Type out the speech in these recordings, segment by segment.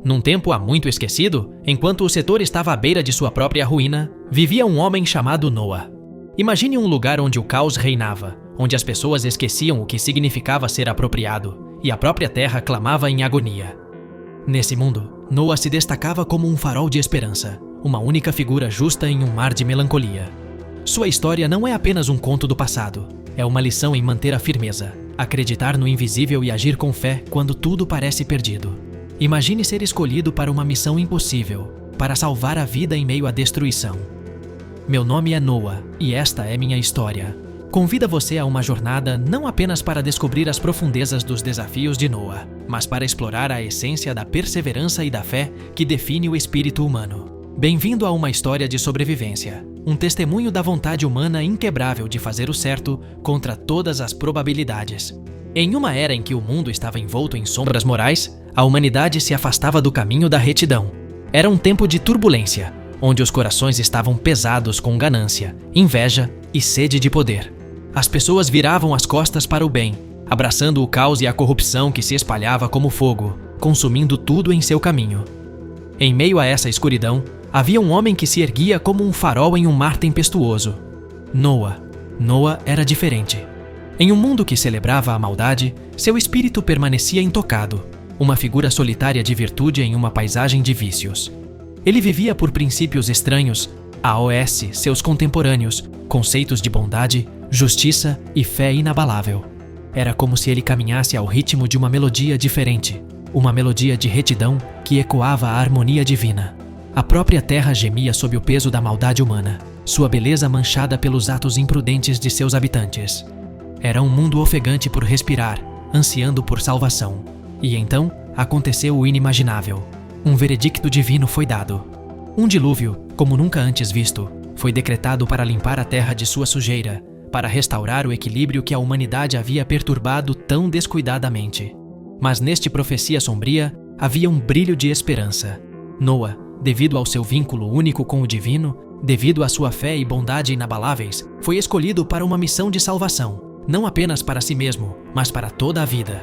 Num tempo há muito esquecido, enquanto o setor estava à beira de sua própria ruína, vivia um homem chamado Noa. Imagine um lugar onde o caos reinava, onde as pessoas esqueciam o que significava ser apropriado, e a própria terra clamava em agonia. Nesse mundo, Noa se destacava como um farol de esperança, uma única figura justa em um mar de melancolia. Sua história não é apenas um conto do passado, é uma lição em manter a firmeza, acreditar no invisível e agir com fé quando tudo parece perdido. Imagine ser escolhido para uma missão impossível, para salvar a vida em meio à destruição. Meu nome é Noa e esta é minha história. Convida você a uma jornada não apenas para descobrir as profundezas dos desafios de Noa, mas para explorar a essência da perseverança e da fé que define o espírito humano. Bem-vindo a uma história de sobrevivência, um testemunho da vontade humana inquebrável de fazer o certo contra todas as probabilidades. Em uma era em que o mundo estava envolto em sombras morais, a humanidade se afastava do caminho da retidão. Era um tempo de turbulência, onde os corações estavam pesados com ganância, inveja e sede de poder. As pessoas viravam as costas para o bem, abraçando o caos e a corrupção que se espalhava como fogo, consumindo tudo em seu caminho. Em meio a essa escuridão, havia um homem que se erguia como um farol em um mar tempestuoso. Noa. Noa era diferente. Em um mundo que celebrava a maldade, seu espírito permanecia intocado, uma figura solitária de virtude em uma paisagem de vícios. Ele vivia por princípios estranhos, AOS, seus contemporâneos, conceitos de bondade, justiça e fé inabalável. Era como se ele caminhasse ao ritmo de uma melodia diferente, uma melodia de retidão que ecoava a harmonia divina. A própria terra gemia sob o peso da maldade humana, sua beleza manchada pelos atos imprudentes de seus habitantes. Era um mundo ofegante por respirar, ansiando por salvação. E então, aconteceu o inimaginável. Um veredicto divino foi dado. Um dilúvio, como nunca antes visto, foi decretado para limpar a terra de sua sujeira, para restaurar o equilíbrio que a humanidade havia perturbado tão descuidadamente. Mas neste profecia sombria, havia um brilho de esperança. Noa, devido ao seu vínculo único com o divino, devido à sua fé e bondade inabaláveis, foi escolhido para uma missão de salvação, não apenas para si mesmo, mas para toda a vida.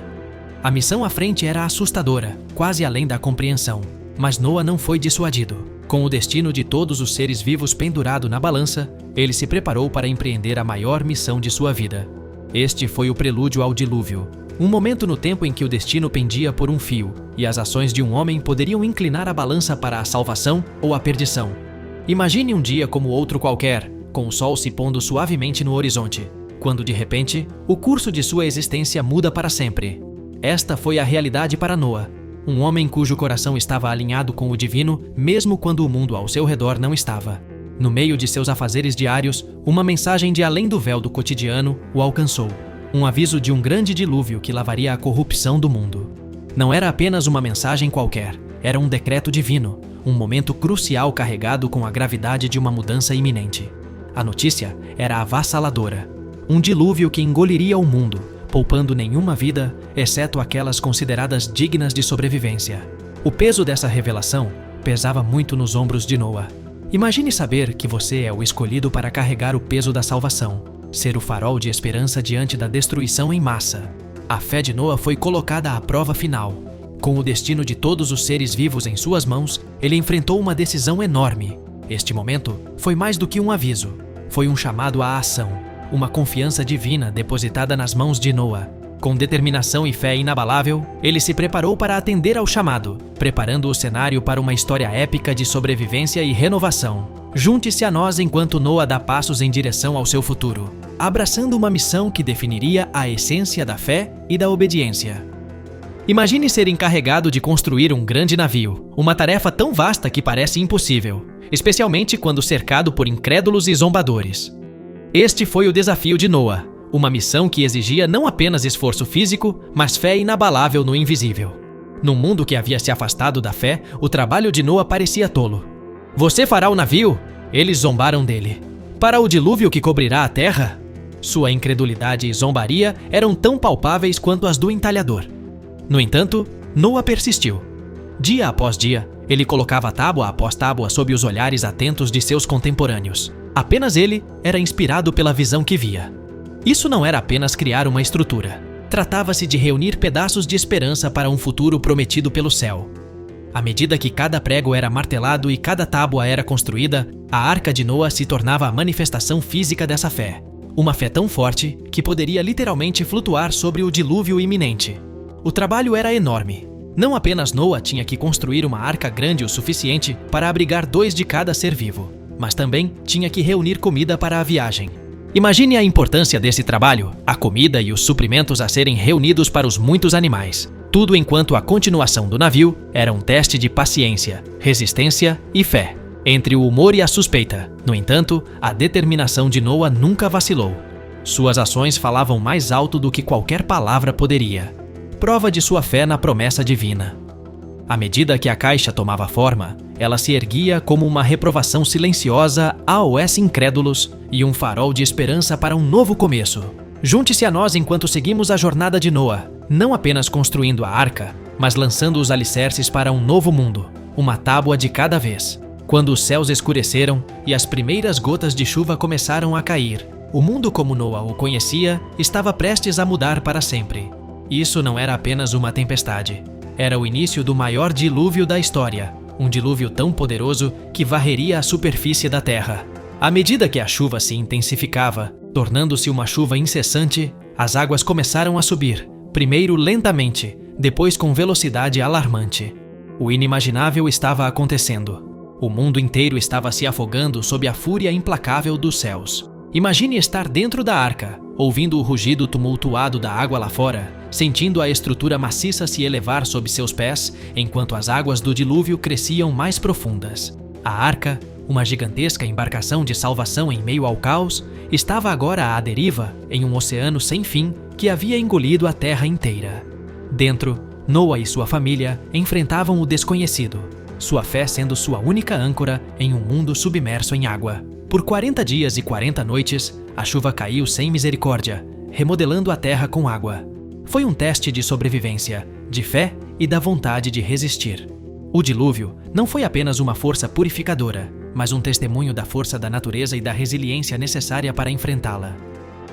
A missão à frente era assustadora, quase além da compreensão, mas Noa não foi dissuadido. Com o destino de todos os seres vivos pendurado na balança, ele se preparou para empreender a maior missão de sua vida. Este foi o prelúdio ao dilúvio, um momento no tempo em que o destino pendia por um fio, e as ações de um homem poderiam inclinar a balança para a salvação ou a perdição. Imagine um dia como outro qualquer, com o sol se pondo suavemente no horizonte, quando de repente, o curso de sua existência muda para sempre. Esta foi a realidade para Noa, um homem cujo coração estava alinhado com o divino, mesmo quando o mundo ao seu redor não estava. No meio de seus afazeres diários, uma mensagem de além do véu do cotidiano o alcançou. Um aviso de um grande dilúvio que lavaria a corrupção do mundo. Não era apenas uma mensagem qualquer, era um decreto divino, um momento crucial carregado com a gravidade de uma mudança iminente. A notícia era avassaladora. Um dilúvio que engoliria o mundo, poupando nenhuma vida, exceto aquelas consideradas dignas de sobrevivência. O peso dessa revelação pesava muito nos ombros de Noa. Imagine saber que você é o escolhido para carregar o peso da salvação, ser o farol de esperança diante da destruição em massa. A fé de Noa foi colocada à prova final. Com o destino de todos os seres vivos em suas mãos, ele enfrentou uma decisão enorme. Este momento foi mais do que um aviso, foi um chamado à ação. Uma confiança divina depositada nas mãos de Noa. Com determinação e fé inabalável, ele se preparou para atender ao chamado, preparando o cenário para uma história épica de sobrevivência e renovação. Junte-se a nós enquanto Noa dá passos em direção ao seu futuro, abraçando uma missão que definiria a essência da fé e da obediência. Imagine ser encarregado de construir um grande navio, uma tarefa tão vasta que parece impossível, especialmente quando cercado por incrédulos e zombadores. Este foi o desafio de Noa, uma missão que exigia não apenas esforço físico, mas fé inabalável no invisível. Num mundo que havia se afastado da fé, o trabalho de Noa parecia tolo. Você fará o navio? Eles zombaram dele. Para o dilúvio que cobrirá a terra? Sua incredulidade e zombaria eram tão palpáveis quanto as do entalhador. No entanto, Noa persistiu. Dia após dia, ele colocava tábua após tábua sob os olhares atentos de seus contemporâneos. Apenas ele era inspirado pela visão que via. Isso não era apenas criar uma estrutura. Tratava-se de reunir pedaços de esperança para um futuro prometido pelo céu. À medida que cada prego era martelado e cada tábua era construída, a Arca de Noa se tornava a manifestação física dessa fé. Uma fé tão forte que poderia literalmente flutuar sobre o dilúvio iminente. O trabalho era enorme. Não apenas Noa tinha que construir uma arca grande o suficiente para abrigar 2 de cada ser vivo, mas também tinha que reunir comida para a viagem. Imagine a importância desse trabalho, a comida e os suprimentos a serem reunidos para os muitos animais. Tudo enquanto a continuação do navio era um teste de paciência, resistência e fé. Entre o humor e a suspeita, no entanto, a determinação de Noa nunca vacilou. Suas ações falavam mais alto do que qualquer palavra poderia. Prova de sua fé na promessa divina. À medida que a caixa tomava forma, ela se erguia como uma reprovação silenciosa aos incrédulos e um farol de esperança para um novo começo. Junte-se a nós enquanto seguimos a jornada de Noa, não apenas construindo a arca, mas lançando os alicerces para um novo mundo, uma tábua de cada vez. Quando os céus escureceram e as primeiras gotas de chuva começaram a cair, o mundo como Noa o conhecia estava prestes a mudar para sempre. Isso não era apenas uma tempestade. Era o início do maior dilúvio da história, um dilúvio tão poderoso que varreria a superfície da terra. À medida que a chuva se intensificava, tornando-se uma chuva incessante, as águas começaram a subir, primeiro lentamente, depois com velocidade alarmante. O inimaginável estava acontecendo. O mundo inteiro estava se afogando sob a fúria implacável dos céus. Imagine estar dentro da arca, ouvindo o rugido tumultuado da água lá fora, sentindo a estrutura maciça se elevar sob seus pés, enquanto as águas do dilúvio cresciam mais profundas. A arca, uma gigantesca embarcação de salvação em meio ao caos, estava agora à deriva em um oceano sem fim que havia engolido a terra inteira. Dentro, Noa e sua família enfrentavam o desconhecido, sua fé sendo sua única âncora em um mundo submerso em água. Por 40 dias e 40 noites, a chuva caiu sem misericórdia, remodelando a terra com água. Foi um teste de sobrevivência, de fé e da vontade de resistir. O dilúvio não foi apenas uma força purificadora, mas um testemunho da força da natureza e da resiliência necessária para enfrentá-la.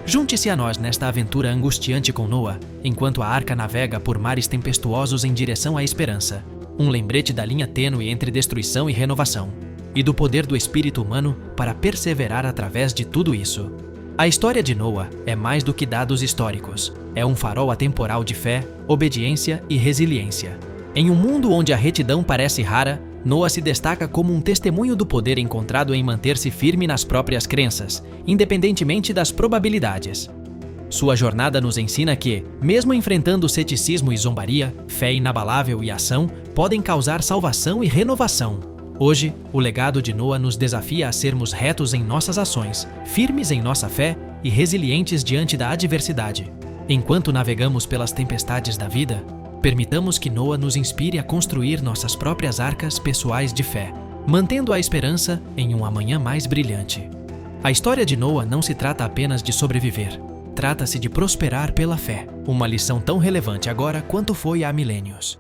Junte-se a nós nesta aventura angustiante com Noa, enquanto a arca navega por mares tempestuosos em direção à esperança. Um lembrete da linha tênue entre destruição e renovação, e do poder do espírito humano para perseverar através de tudo isso. A história de Noa é mais do que dados históricos. É um farol atemporal de fé, obediência e resiliência. Em um mundo onde a retidão parece rara, Noa se destaca como um testemunho do poder encontrado em manter-se firme nas próprias crenças, independentemente das probabilidades. Sua jornada nos ensina que, mesmo enfrentando ceticismo e zombaria, fé inabalável e ação podem causar salvação e renovação. Hoje, o legado de Noa nos desafia a sermos retos em nossas ações, firmes em nossa fé e resilientes diante da adversidade. Enquanto navegamos pelas tempestades da vida, permitamos que Noa nos inspire a construir nossas próprias arcas pessoais de fé, mantendo a esperança em um amanhã mais brilhante. A história de Noa não se trata apenas de sobreviver. Trata-se de prosperar pela fé, uma lição tão relevante agora quanto foi há milênios.